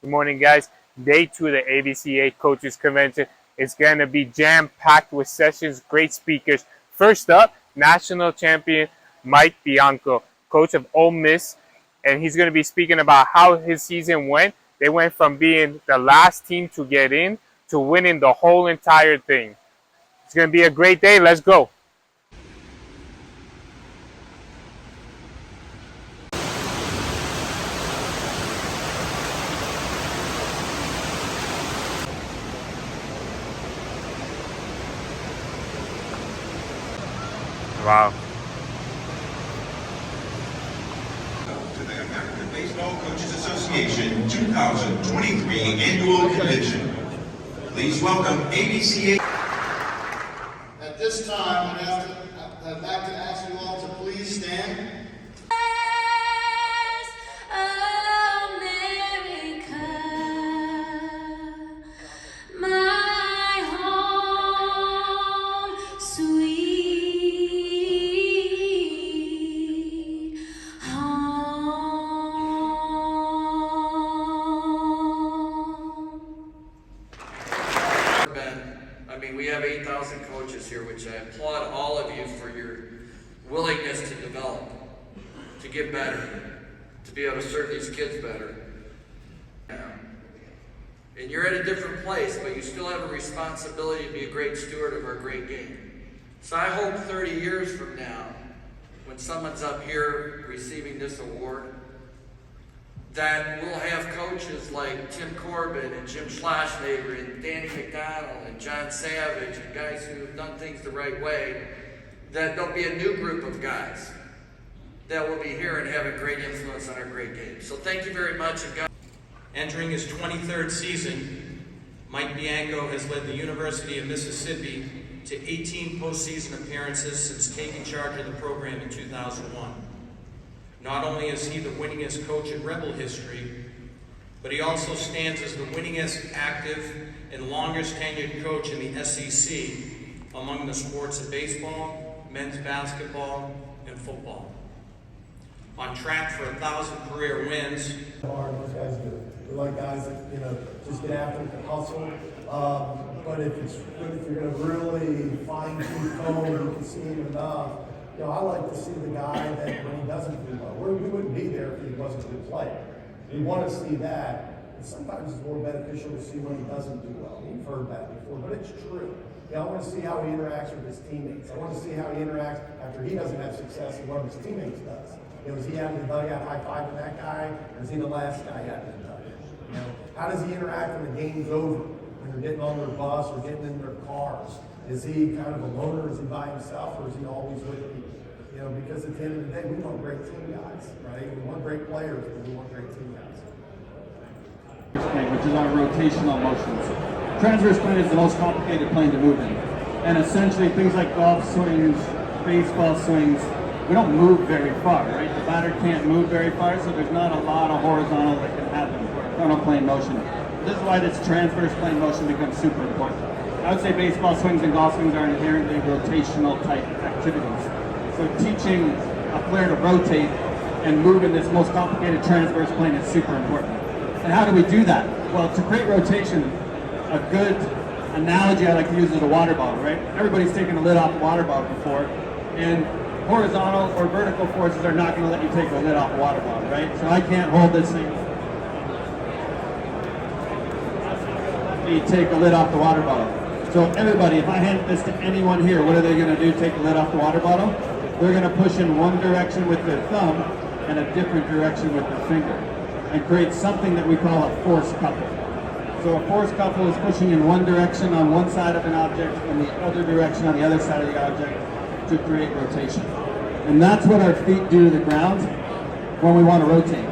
Good morning, guys. Day 2 of the ABCA Coaches Convention. It's going to be jam-packed with sessions, great speakers. First up, national champion Mike Bianco, coach of Ole Miss, and he's going to be speaking about how his season went. They went from being the last team to get in to winning the whole entire thing. It's going to be a great day. Let's go. Wow. To the American Baseball Coaches Association 2023 Annual Convention. Please welcome ABCA. At this time, I'd like to ask you all to please stand. We have 8,000 coaches here, which I applaud all of you for your willingness to develop, to get better, to be able to serve these kids better. And you're at a different place, but you still have a responsibility to be a great steward of our great game. So I hope 30 years from now, when someone's up here receiving this award, that we'll have coaches like Tim Corbin and Jim Schlossnager and Danny McDonald and John Savage and guys who have done things the right way, that there'll be a new group of guys that will be here and have a great influence on our great game. So thank you very much. Entering his 23rd season, Mike Bianco has led the University of Mississippi to 18 postseason appearances since taking charge of the program in 2001. Not only is he the winningest coach in Rebel history, but he also stands as the winningest active and longest tenured coach in the SEC among the sports of baseball, men's basketball, and football. On track for 1,000 career wins. Hard, those guys do. They're like guys that, just get after it and hustle. But if you're going to really fine-tooth comb, you can see him enough. I like to see the guy that when he doesn't do well. We wouldn't be there if he wasn't a good player. We want to see that. And sometimes it's more beneficial to see when he doesn't do well. You've heard that before, but it's true. I want to see how he interacts with his teammates. I want to see how he interacts after he doesn't have success and one of his teammates does. Is he out in the dugout high-fiving that guy, or is he the last guy out in the dugout? How does he interact when the game's over, when they're getting on their bus or getting in their cars? Is he kind of a loner? Is he by himself, or is he always with people? Because at the end of the day, we want great team guys, right? We want great players, but we want great team guys. Which is our rotational motions. Transverse plane is the most complicated plane to move in. And essentially things like golf swings, baseball swings, we don't move very far, right? The batter can't move very far, so there's not a lot of horizontal that can happen for a frontal plane motion. This is why this transverse plane motion becomes super important. I would say baseball swings and golf swings are inherently rotational type activities. So teaching a player to rotate and move in this most complicated transverse plane is super important. And how do we do that? Well, to create rotation, a good analogy I like to use is a water bottle, right? Everybody's taken a lid off a water bottle before, and horizontal or vertical forces are not going to let you take the lid off a water bottle, right? So I can't hold this thing. You take the lid off the water bottle. So everybody, if I hand this to anyone here, what are they going to do? Take the lid off the water bottle? They're going to push in one direction with their thumb and a different direction with their finger and create something that we call a force couple. So a force couple is pushing in one direction on one side of an object and the other direction on the other side of the object to create rotation. And that's what our feet do to the ground when we want to rotate.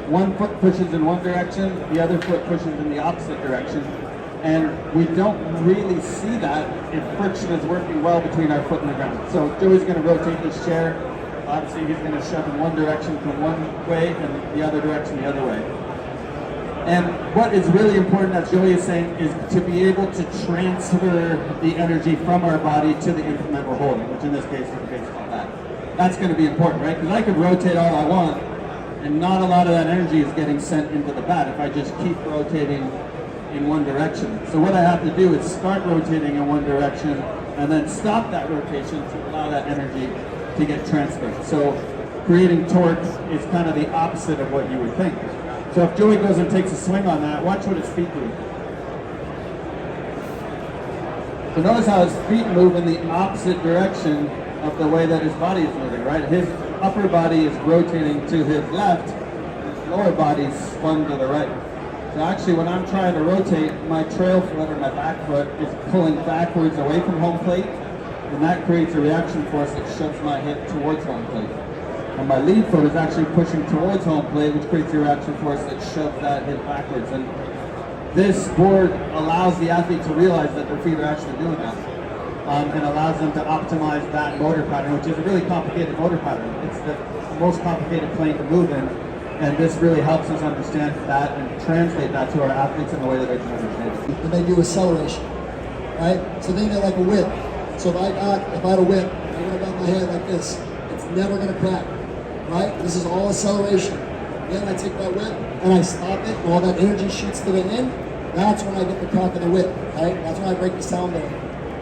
One foot pushes in one direction, the other foot pushes in the opposite direction. And we don't really see that if friction is working well between our foot and the ground. So Joey's going to rotate this chair. Obviously he's going to shove in one direction from one way and the other direction the other way. And what is really important, as Joey is saying, is to be able to transfer the energy from our body to the implement we're holding, which in this case is a baseball bat. That's going to be important, right? Because I can rotate all I want, and not a lot of that energy is getting sent into the bat if I just keep rotating in one direction. So what I have to do is start rotating in one direction and then stop that rotation to allow that energy to get transferred. So creating torque is kind of the opposite of what you would think. So if Joey goes and takes a swing on that, watch what his feet do. So notice how his feet move in the opposite direction of the way that his body is moving, right? His upper body is rotating to his left, his lower body is spun to the right. So actually when I'm trying to rotate, my trail foot or my back foot is pulling backwards away from home plate, and that creates a reaction force that shoves my hip towards home plate. And my lead foot is actually pushing towards home plate, which creates a reaction force that shoves that hip backwards. And this board allows the athlete to realize that their feet are actually doing that. And allows them to optimize that motor pattern, which is a really complicated motor pattern. It's the most complicated plane to move in, and this really helps us understand that and translate that to our athletes in a way that they can understand it. And they do acceleration, right? So think of it like a whip. So if I had a whip, I'm gonna bend my hand like this. It's never gonna crack, right? This is all acceleration. Then I take that whip and I stop it, and all that energy shoots to the end. That's when I get the crack of the whip, right? That's when I break the sound there,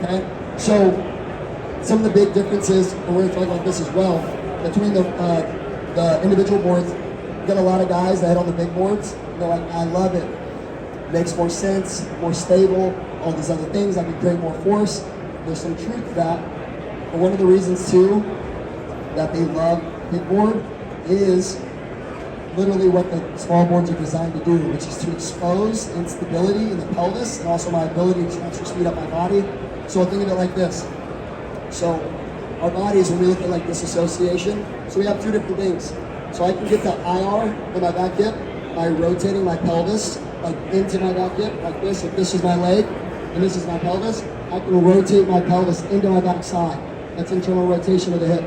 okay? So some of the big differences, and we're going to talk about this as well, between the individual boards. You got a lot of guys that hit on the big boards, and they're like, I love it. Makes more sense, more stable, all these other things. I can create more force. There's some truth to that. But one of the reasons too that they love big board is literally what the small boards are designed to do, which is to expose instability in the pelvis and also my ability to transfer speed up my body. So think of it like this. So our bodies, when we look at like disassociation, so we have two different things. So I can get to IR in my back hip by rotating my pelvis like into my back hip, like this. If this is my leg and this is my pelvis, I can rotate my pelvis into my back side. That's internal rotation of the hip.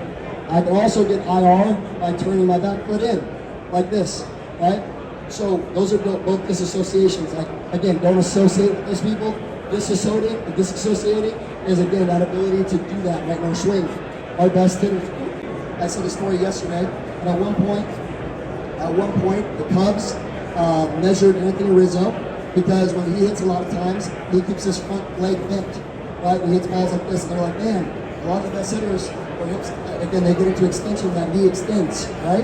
I can also get IR by turning my back foot in, like this, right? So those are both disassociations. Like, again, don't associate with those people. Disassociating is, again, that ability to do that right in our swing. Our best hitters. I said the story yesterday, and at one point, the Cubs measured Anthony Rizzo because when he hits a lot of times, he keeps his front leg bent, right? When he hits balls like this, and they're like, man, a lot of the best hitters, their hips, again, they get into extension, that knee extends, right?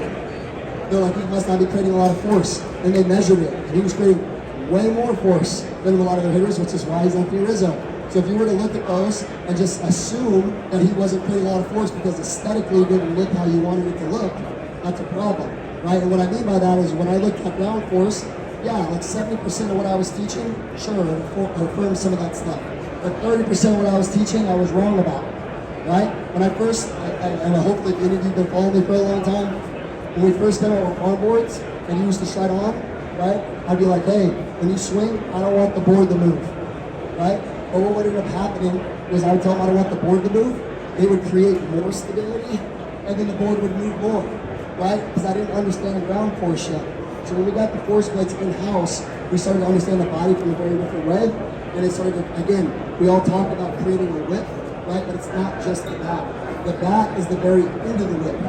They're like, he must not be creating a lot of force. And they measured it, and he was creating way more force than a lot of their hitters, which is why he's Anthony Rizzo. So if you were to look at those and just assume that he wasn't creating a lot of force because aesthetically it didn't look how you wanted it to look, that's a problem, right? And what I mean by that is when I looked at ground force, yeah, like 70% of what I was teaching, sure, I affirmed some of that stuff. But 30% of what I was teaching, I was wrong about, right? When I first, and hopefully if any of you have been following me for a long time, when we first got our arm boards and you used to shred on, right? I'd be like, hey, when you swing, I don't want the board to move, right? But what would end up happening was I would tell them I don't want the board to move. They would create more stability, and then the board would move more, right? Because I didn't understand the ground force yet. So when we got the force plates in-house, we started to understand the body from a very different way. And it started to, again, we all talk about creating a whip, right? But it's not just the bat. The bat is the very end of the whip,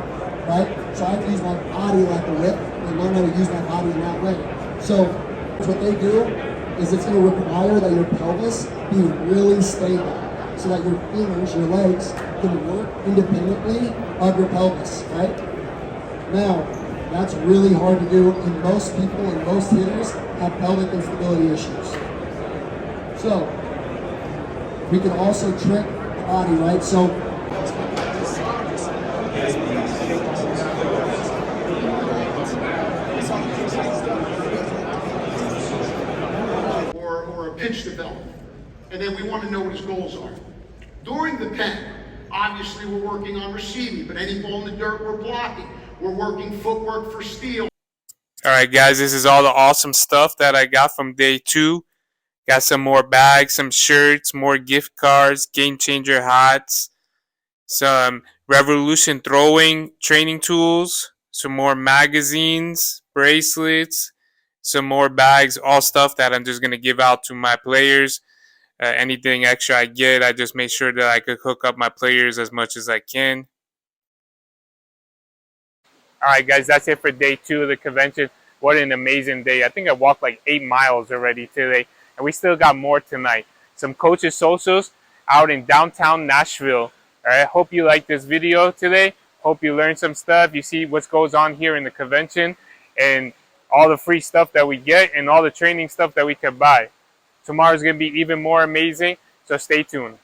right? So I have to use my body like a whip and learn how to use my body in that way. So what they do is it's going to require that your pelvis be really stable so that your fingers, your legs, can work independently of your pelvis, right? Now, that's really hard to do, and most people and most hitters have pelvic instability issues. So, we can also trick the body, right? So, or a pitch development, and then we want to know what his goals are. During the pen, obviously we're working on receiving, but any ball in the dirt we're blocking. We're working footwork for steal. All right, guys, this is all the awesome stuff that I got from day 2. Got some more bags, some shirts, more gift cards, game changer hats, some Revolution throwing training tools, some more magazines, bracelets, some more bags, all stuff that I'm just going to give out to my players. Anything extra I get, I just make sure that I could hook up my players as much as I can. All right, guys, that's it for day 2 of the convention. What an amazing day. I think I walked like 8 miles already today, and we still got more tonight. Some coaches socials out in downtown Nashville. All right, hope you like this video today. Hope you learned some stuff. You see what goes on here in the convention and all the free stuff that we get and all the training stuff that we can buy. Tomorrow's going to be even more amazing, so stay tuned.